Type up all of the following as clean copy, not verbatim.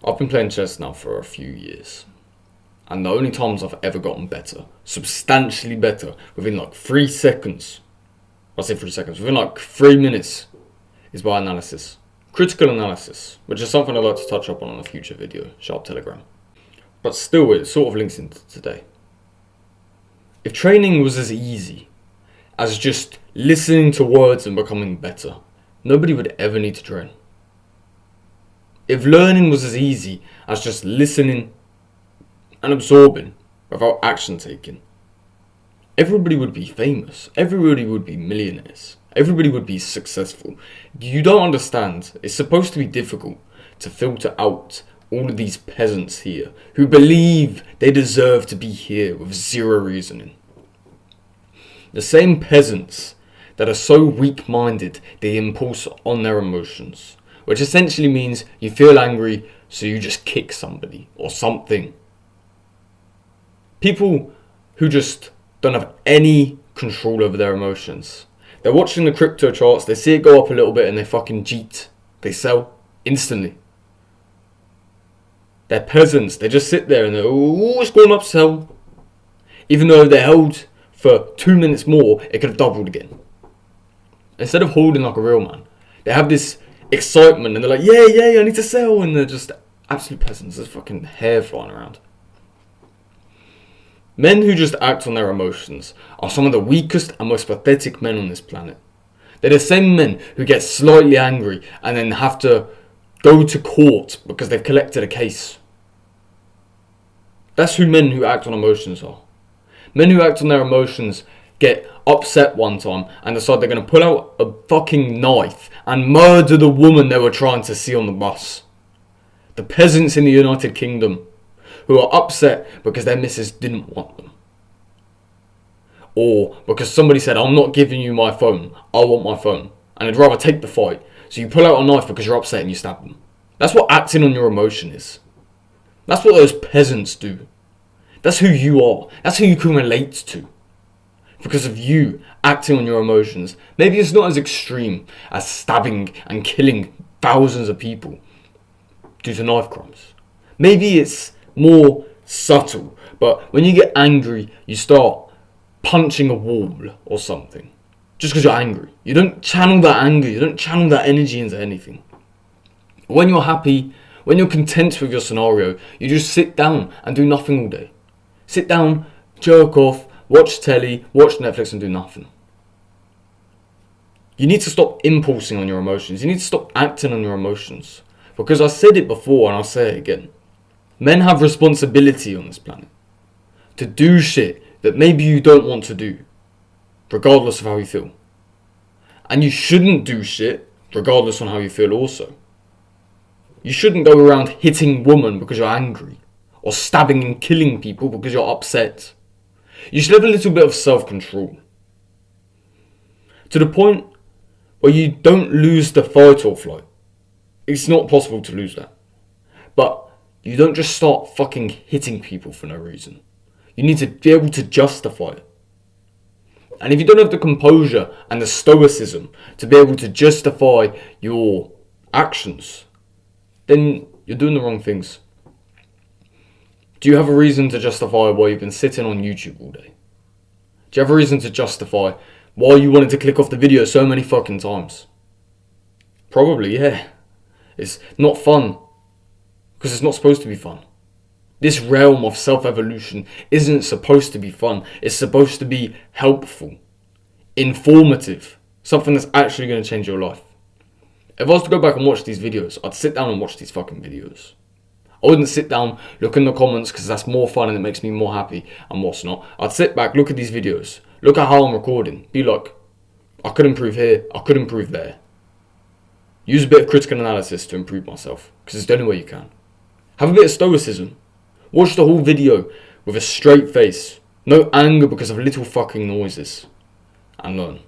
I've been playing chess now for a few years. And the only times I've ever gotten better, substantially better, within like 3 seconds, I say 3 seconds, within like 3 minutes, is by analysis. Critical analysis, which is something I'd like to touch up on a future video, Sharp Telegram. But still, it sort of links into today. If training was as easy as just listening to words and becoming better, nobody would ever need to train. If learning was as easy as just listening and absorbing without action taking, everybody would be famous, everybody would be millionaires, everybody would be successful. You don't understand, it's supposed to be difficult to filter out all of these peasants here who believe they deserve to be here with zero reasoning. The same peasants that are so weak-minded they impulse on their emotions, which essentially means you feel angry so you just kick somebody or something. People who just don't have any control over their emotions. They're watching the crypto charts, they see it go up a little bit and they fucking jeet. They sell instantly. They're peasants, they just sit there and they're, oh, it's going up, sell. Even though they're held for 2 minutes more, it could have doubled again. Instead of holding like a real man, they have this excitement and they're like, yeah, I need to sell. And they're just absolute peasants, there's fucking hair flying around. Men who just act on their emotions are some of the weakest and most pathetic men on this planet. They're the same men who get slightly angry and then have to go to court because they've collected a case. That's who men who act on emotions are. Men who act on their emotions get upset one time and decide they're going to pull out a fucking knife and murder the woman they were trying to see on the bus. The peasants in the United Kingdom who are upset because their missus didn't want them. Or because somebody said, I'm not giving you my phone, I want my phone. And they'd rather take the fight. So you pull out a knife because you're upset and you stab them. That's what acting on your emotion is. That's what those peasants do. That's who you are. That's who you can relate to. Because of you acting on your emotions. Maybe it's not as extreme as stabbing and killing thousands of people due to knife crimes. Maybe it's more subtle, but when you get angry, you start punching a wall or something. Just because you're angry. You don't channel that anger, you don't channel that energy into anything. When you're happy, when you're content with your scenario, you just sit down and do nothing all day. Sit down, jerk off, watch telly, watch Netflix and do nothing. You need to stop impulsing on your emotions. You need to stop acting on your emotions. Because I said it before and I'll say it again. Men have responsibility on this planet to do shit that maybe you don't want to do, regardless of how you feel. And you shouldn't do shit regardless on how you feel also. You shouldn't go around hitting women because you're angry, or stabbing and killing people because you're upset. You should have a little bit of self-control. To the point where you don't lose the fight or flight. It's not possible to lose that. But you don't just start fucking hitting people for no reason. You need to be able to justify it. And if you don't have the composure and the stoicism to be able to justify your actions, then you're doing the wrong things. Do you have a reason to justify why you've been sitting on YouTube all day? Do you have a reason to justify why you wanted to click off the video so many fucking times? Probably, yeah. It's not fun. Because it's not supposed to be fun. This realm of self-evolution isn't supposed to be fun. It's supposed to be helpful, informative, something that's actually going to change your life. If I was to go back and watch these videos, I'd sit down and watch these fucking videos. I wouldn't sit down, look in the comments because that's more fun and it makes me more happy and what's not. I'd sit back, look at these videos, look at how I'm recording, be like, I could improve here, I could improve there. Use a bit of critical analysis to improve myself because it's the only way you can. Have a bit of stoicism. Watch the whole video with a straight face. No anger because of little fucking noises. And learn.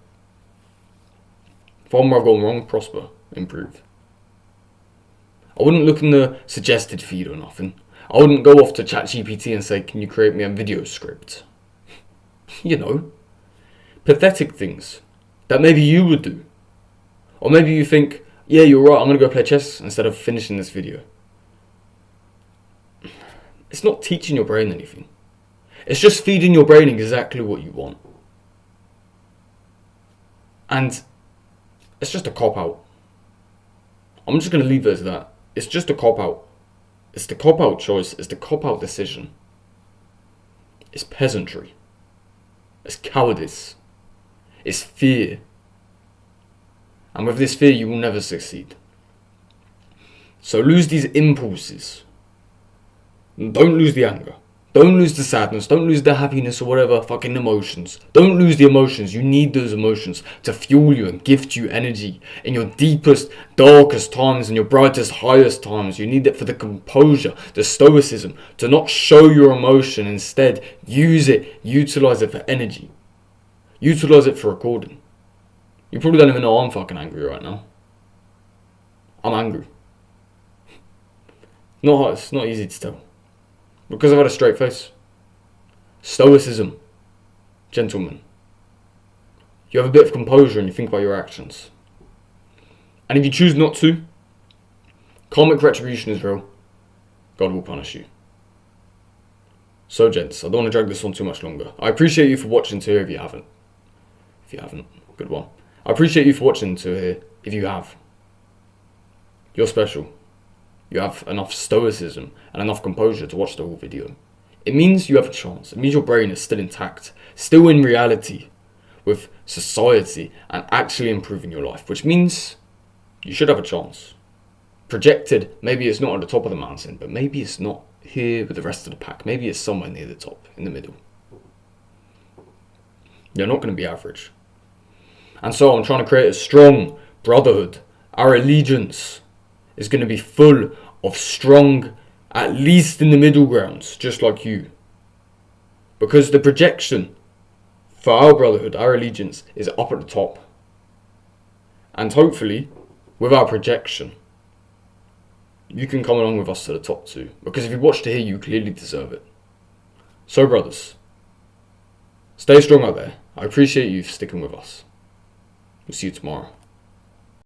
Find where I've gone wrong, prosper, improve. I wouldn't look in the suggested feed or nothing. I wouldn't go off to ChatGPT and say, can you create me a video script? You know. Pathetic things that maybe you would do. Or maybe you think, yeah, you're right, I'm going to go play chess instead of finishing this video. It's not teaching your brain anything. It's just feeding your brain exactly what you want. And it's just a cop-out. I'm just going to leave it as that. It's just a cop-out. It's the cop-out choice. It's the cop-out decision. It's peasantry. It's cowardice. It's fear. And with this fear, you will never succeed. So lose these impulses. Don't lose the anger. Don't lose the sadness. Don't lose the happiness or whatever fucking emotions. Don't lose the emotions. You need those emotions to fuel you and gift you energy in your deepest, darkest times and your brightest, highest times. You need it for the composure, the stoicism, to not show your emotion. Instead, use it, utilize it for energy. Utilize it for recording. You probably don't even know I'm fucking angry right now. I'm angry. It's not easy to tell. Because I've had a straight face. Stoicism. Gentlemen. You have a bit of composure and you think about your actions. And if you choose not to, karmic retribution is real. God will punish you. So gents, I don't want to drag this on too much longer. I appreciate you for watching to here if you haven't. If you haven't, good one. I appreciate you for watching to here if you have. You're special. You have enough stoicism and enough composure to watch the whole video. It means you have a chance. It means your brain is still intact, still in reality with society and actually improving your life, which means you should have a chance. Projected, maybe it's not at the top of the mountain, but maybe it's not here with the rest of the pack. Maybe it's somewhere near the top, in the middle. You're not going to be average. And so I'm trying to create a strong brotherhood. Our allegiance is going to be full of strong, at least in the middle grounds, just like you. Because the projection for our brotherhood, our allegiance, is up at the top. And hopefully, with our projection, you can come along with us to the top too. Because if you watch to here, you clearly deserve it. So brothers, stay strong out there. I appreciate you for sticking with us. We'll see you tomorrow.